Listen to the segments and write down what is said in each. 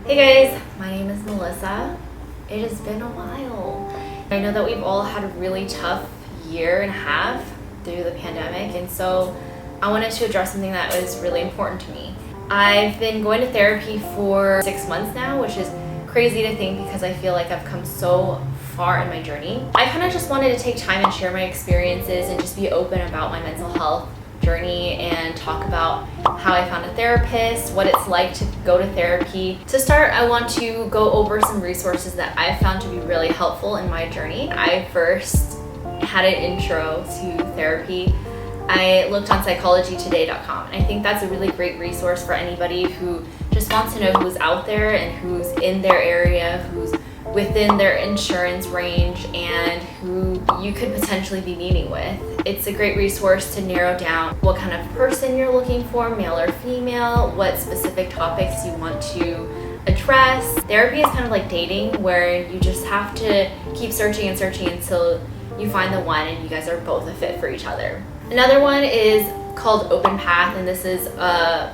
Hey guys, my name is Melissa. It has been a while. I know that we've all had a really tough year and a half through the pandemic, and so I wanted to address something that was really important to me. I've been going to therapy for 6 months now, which is crazy to think because I feel like I've come so far in my journey. I kind of just wanted to take time and share my experiences and just be open about my mental health journey and talk about how I found a therapist, what it's like to go to therapy. To start, I want to go over some resources that I've found to be really helpful in my journey. I first had an intro to therapy. I looked on psychologytoday.com, and I think that's a really great resource for anybody who just wants to know who's out there and who's in their area, who's within their insurance range, and who you could potentially be meeting with. It's a great resource to narrow down what kind of person you're looking for, male or female, what specific topics you want to address. Therapy is kind of like dating, where you just have to keep searching and searching until you find the one and you guys are both a fit for each other. Another one is called Open Path, and this is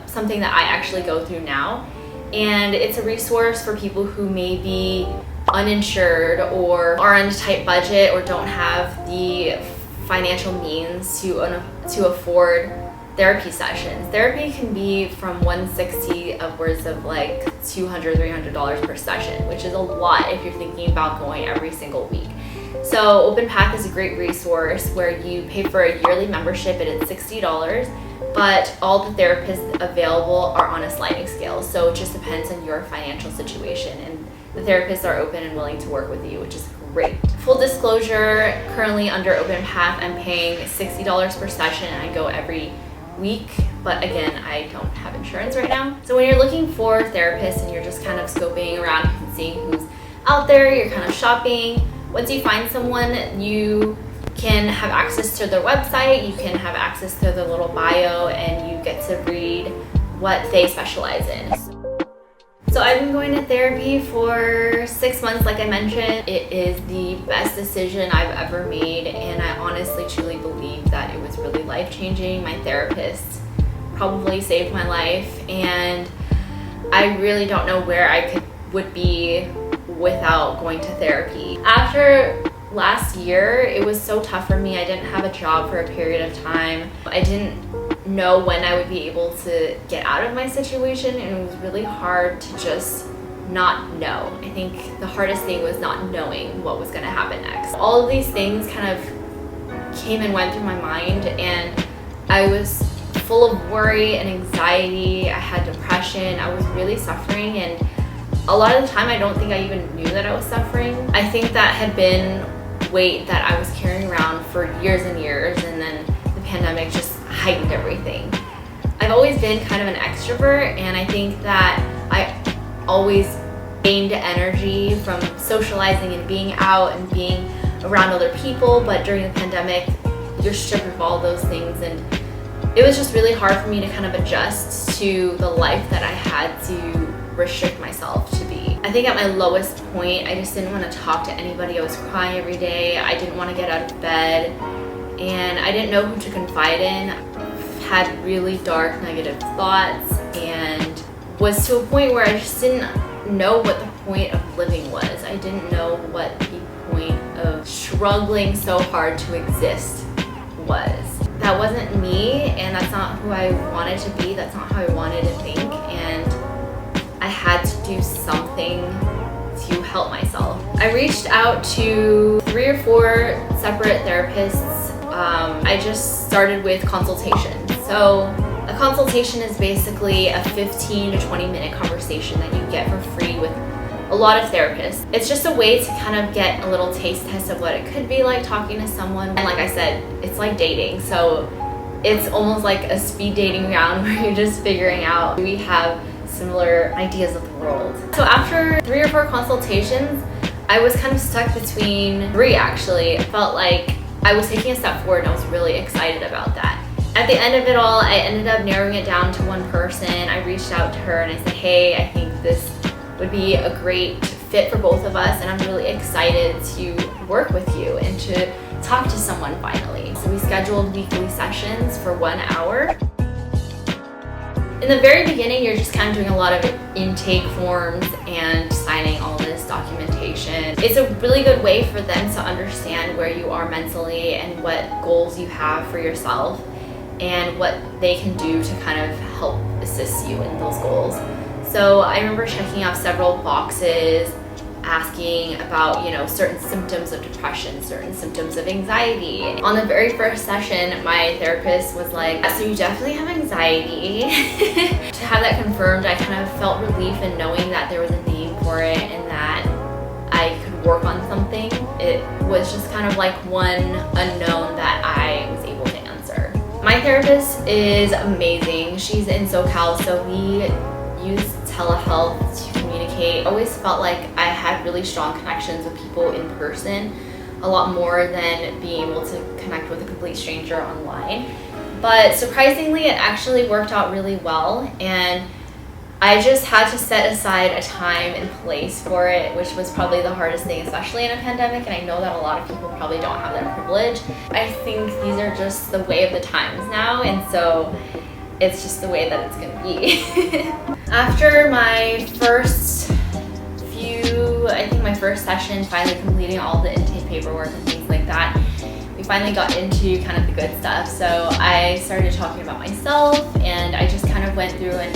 something that I actually go through now. And it's a resource for people who may be uninsured or are on a tight budget or don't have the financial means to afford therapy sessions. Therapy can be from $160 upwards of like $200, $300 per session, which is a lot if you're thinking about going every single week. So Open Path is a great resource where you pay for a yearly membership and it's $60, but all the therapists available are on a sliding scale. So it just depends on your financial situation, and the therapists are open and willing to work with you, which is great. Full disclosure, currently under Open Path, I'm paying $60 per session and I go every week, but again, I don't have insurance right now. So when you're looking for therapists and you're just kind of scoping around and seeing who's out there, you're kind of shopping. Once you find someone, you can have access to their website, you can have access to their little bio, and you get to read what they specialize in. So I've been going to therapy for 6 months, like I mentioned. It is the best decision I've ever made, and I honestly truly believe that it was really life-changing. My therapist probably saved my life, and I really don't know where I would be without going to therapy. After last year, it was so tough for me. I didn't have a job for a period of time. I didn't know when I would be able to get out of my situation, and it was really hard to just not know. I think the hardest thing was not knowing what was going to happen next. All of these things kind of came and went through my mind, and I was full of worry and anxiety. I had depression. I was really suffering, and a lot of the time I don't think I even knew that I was suffering. I think that had been weight that I was carrying around for years and years, and then the pandemic just heightened everything. I've always been kind of an extrovert, and I think that I always gained energy from socializing and being out and being around other people, but during the pandemic, you're stripped of all those things, and it was just really hard for me to kind of adjust to the life that I had to restrict myself to be. I think at my lowest point, I just didn't want to talk to anybody. I was crying every day. I didn't want to get out of bed, and I didn't know who to confide in. Had really dark negative thoughts, and was to a point where I just didn't know what the point of living was. I didn't know what the point of struggling so hard to exist was. That wasn't me, and that's not who I wanted to be. That's not how I wanted to think, and I had to do something to help myself. I reached out to 3 or 4 separate therapists. I just started with consultation. So a consultation is basically a 15 to 20 minute conversation that you get for free with a lot of therapists. It's just a way to kind of get a little taste test of what it could be like talking to someone. And like I said, it's like dating. So it's almost like a speed dating round where you're just figuring out we have similar ideas of the world. So after 3 or 4 consultations, I was kind of stuck between 3 actually. I felt like I was taking a step forward, and I was really excited about that. At the end of it all, I ended up narrowing it down to one person. I reached out to her and I said, hey, I think this would be a great fit for both of us, and I'm really excited to work with you and to talk to someone finally. So we scheduled weekly sessions for 1 hour. In the very beginning, you're just kind of doing a lot of intake forms and signing all this documentation. It's a really good way for them to understand where you are mentally and what goals you have for yourself and what they can do to kind of help assist you in those goals. So I remember checking off several boxes, asking about, certain symptoms of depression, certain symptoms of anxiety. On the very first session, my therapist was like, so you definitely have anxiety. To have that confirmed, I kind of felt relief in knowing that there was a name for it and that I could work on something. It was just kind of like one unknown that I was able to answer. My therapist is amazing. She's in SoCal, so we use telehealth to communicate. I always felt like I had really strong connections with people in person, a lot more than being able to connect with a complete stranger online. But surprisingly, it actually worked out really well, and I just had to set aside a time and place for it, which was probably the hardest thing, especially in a pandemic, and I know that a lot of people probably don't have that privilege. I think these are just the way of the times now, and so it's just the way that it's gonna be. After my first session, finally completing all the intake paperwork and things like that, we finally got into kind of the good stuff. So I started talking about myself, and I just kind of went through a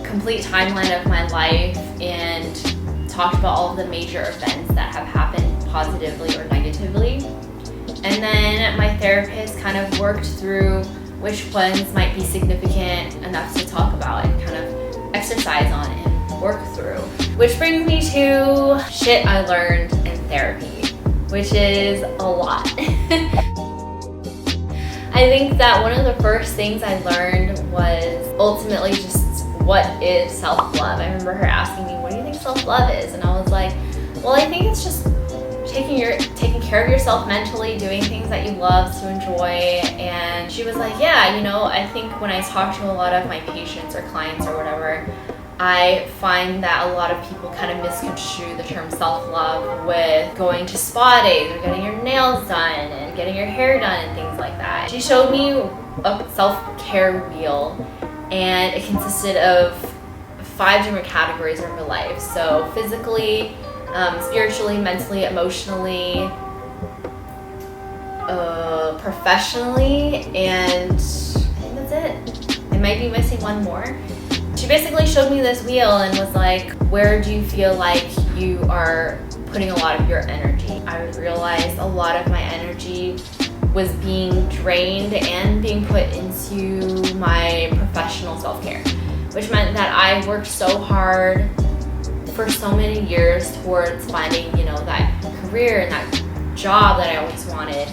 complete timeline of my life and talked about all of the major events that have happened positively or negatively. And then my therapist kind of worked through which ones might be significant enough to talk about and kind of exercise on and work through. Which brings me to shit I learned in therapy, which is a lot. I think that one of the first things I learned was ultimately just what is self-love. I remember her asking me, what do you think self-love is? And I was like, well, I think it's just taking care of yourself mentally, doing things that you love to enjoy. And she was like, yeah, I think when I talk to a lot of my patients or clients or whatever, I find that a lot of people kind of misconstrue the term self-love with going to spa days or getting your nails done and getting your hair done and things like that. She showed me a self-care wheel, and it consisted of 5 different categories of her life. So physically, spiritually, mentally, emotionally, professionally, and I think that's it. I might be missing one more. She basically showed me this wheel and was like, where do you feel like you are putting a lot of your energy? I realized a lot of my energy was being drained and being put into my professional self-care, which meant that I worked so hard for so many years towards finding, that career and that job that I always wanted,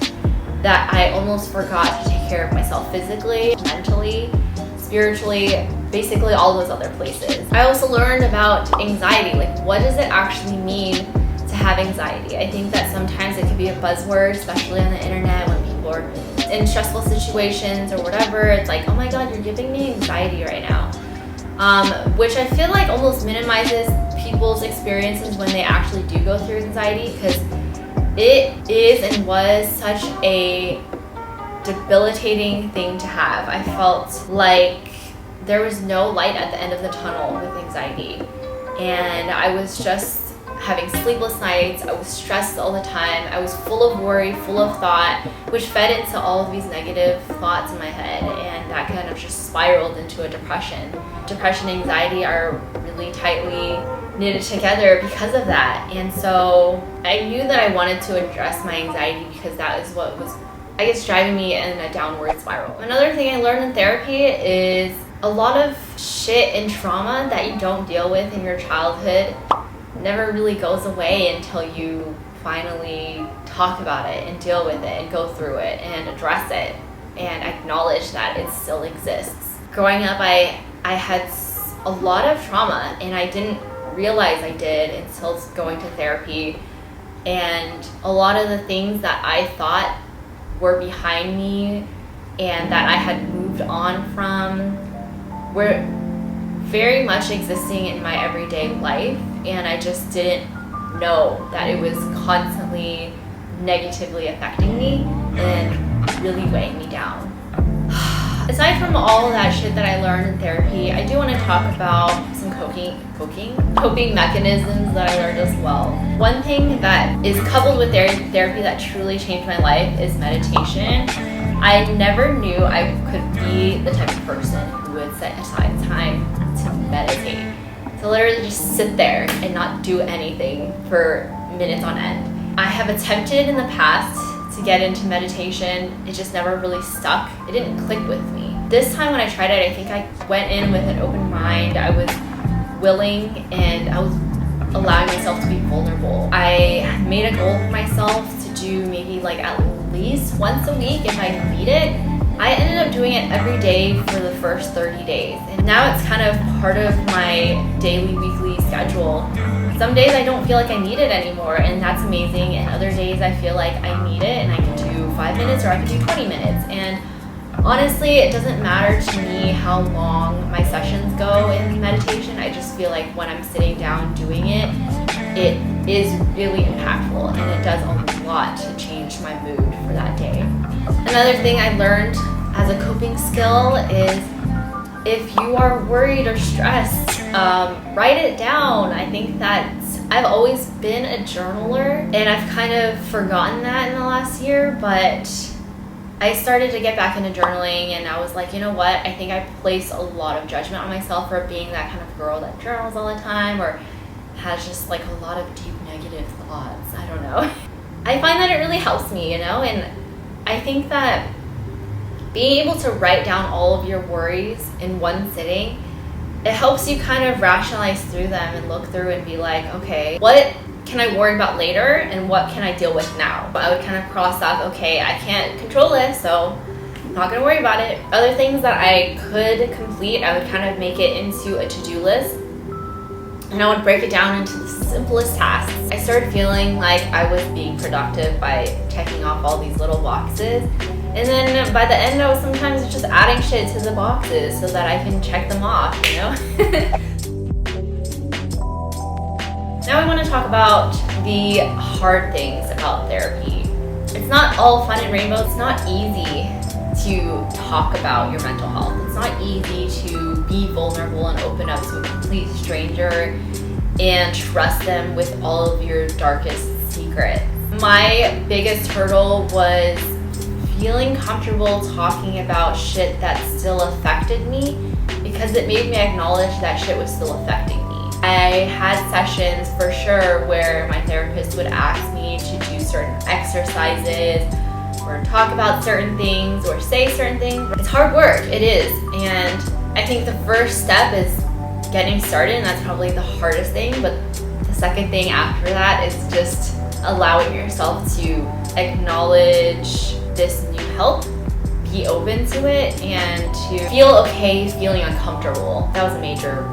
that I almost forgot to take care of myself physically, mentally, spiritually, basically all those other places. I also learned about anxiety, like what does it actually mean to have anxiety? I think that sometimes it can be a buzzword, especially on the internet when people are in stressful situations or whatever. It's like, oh my God, you're giving me anxiety right now. Which I feel like almost minimizes people's experiences when they actually do go through anxiety, because it is and was such a debilitating thing to have. I felt like there was no light at the end of the tunnel with anxiety, and I was just having sleepless nights. I was stressed all the time. I was full of worry, full of thought, which fed into all of these negative thoughts in my head, and that kind of just spiraled into a depression. Depression and anxiety are really tightly knitted together because of that. And so I knew that I wanted to address my anxiety because that is what was, I guess, driving me in a downward spiral. Another thing I learned in therapy is a lot of shit and trauma that you don't deal with in your childhood never really goes away until you finally talk about it and deal with it and go through it and address it and acknowledge that it still exists. Growing up, I had a lot of trauma, and I didn't realize I did until going to therapy. And a lot of the things that I thought were behind me and that I had moved on from were very much existing in my everyday life, and I just didn't know that it was constantly negatively affecting me and really weighing me down. Aside from all of that shit that I learned in therapy, I do want to talk about some coping mechanisms that I learned as well. One thing that is coupled with therapy that truly changed my life is meditation. I never knew I could be the type of person who would set aside time to meditate. To literally just sit there and not do anything for minutes on end. I have attempted in the past to get into meditation. It just never really stuck. It didn't click with me. This time when I tried it, I think I went in with an open mind. I was willing and I was allowing myself to be vulnerable. I made a goal for myself to do maybe like at least once a week if I need it. I ended up doing it every day for the first 30 days. And now it's kind of part of my daily, weekly schedule. Some days I don't feel like I need it anymore, and that's amazing. And other days I feel like I need it and I can do 5 minutes or I can do 20 minutes. And honestly, it doesn't matter to me how long my sessions go in meditation. I just feel like when I'm sitting down doing it, it is really impactful and it does a lot to change my mood for that day. Another thing I learned as a coping skill is if you are worried or stressed, write it down. I think that I've always been a journaler and I've kind of forgotten that in the last year, but I started to get back into journaling and I was like, you know what? I think I place a lot of judgment on myself for being that kind of girl that journals all the time or has just like a lot of deep negative thoughts. I don't know. I find that it really helps me, you know, and I think that being able to write down all of your worries in one sitting, it helps you kind of rationalize through them and look through and be like, okay, what can I worry about later and what can I deal with now? But I would kind of cross off, okay, I can't control this, so I'm not gonna worry about it. Other things that I could complete, I would kind of make it into a to-do list and I would break it down into the simplest tasks. I started feeling like I was being productive by checking off all these little boxes. And then by the end, I was sometimes just adding shit to the boxes so that I can check them off, you know? Now we want to talk about the hard things about therapy. It's not all fun and rainbows. It's not easy to talk about your mental health. It's not easy to be vulnerable and open up to a complete stranger and trust them with all of your darkest secrets. My biggest hurdle was feeling comfortable talking about shit that still affected me because it made me acknowledge that shit was still affecting me. I had sessions for sure where my therapist would ask me to do certain exercises or talk about certain things or say certain things. It's hard work, it is. And I think the first step is getting started, and that's probably the hardest thing. But the second thing after that is just allowing yourself to acknowledge this new help, be open to it, and to feel okay feeling uncomfortable. That was a major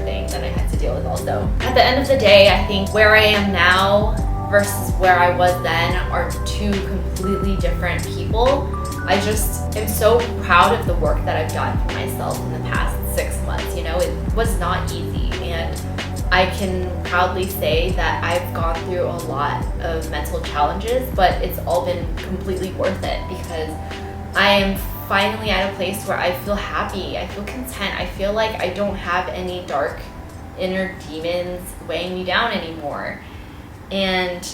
thing that I had to deal with also. At the end of the day, I think where I am now versus where I was then are two completely different people. I just am so proud of the work that I've done for myself in the past 6 months. You know, it was not easy, and I can proudly say that I've gone through a lot of mental challenges, but it's all been completely worth it because I am finally at a place where I feel happy, I feel content, I feel like I don't have any dark inner demons weighing me down anymore. And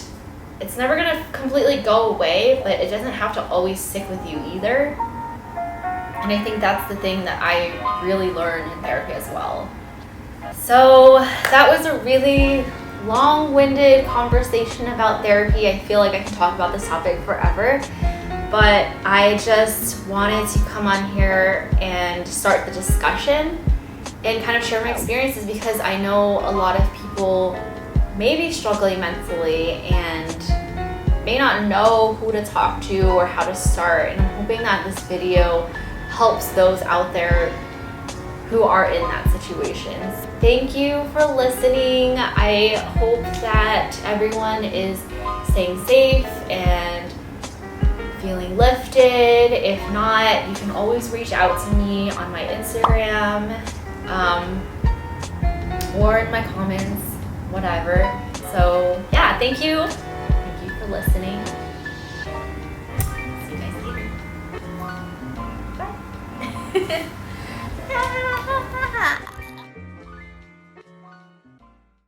it's never gonna completely go away, but it doesn't have to always stick with you either. And I think that's the thing that I really learned in therapy as well. So that was a really long-winded conversation about therapy. I feel like I can talk about this topic forever, but I just wanted to come on here and start the discussion and kind of share my experiences because I know a lot of people may be struggling mentally and may not know who to talk to or how to start. And I'm hoping that this video helps those out there who are in that situation. Thank you for listening. I hope that everyone is staying safe and feeling lifted. If not, you can always reach out to me on my Instagram or in my comments, whatever. So yeah, thank you. Thank you for listening. See you guys later. Bye.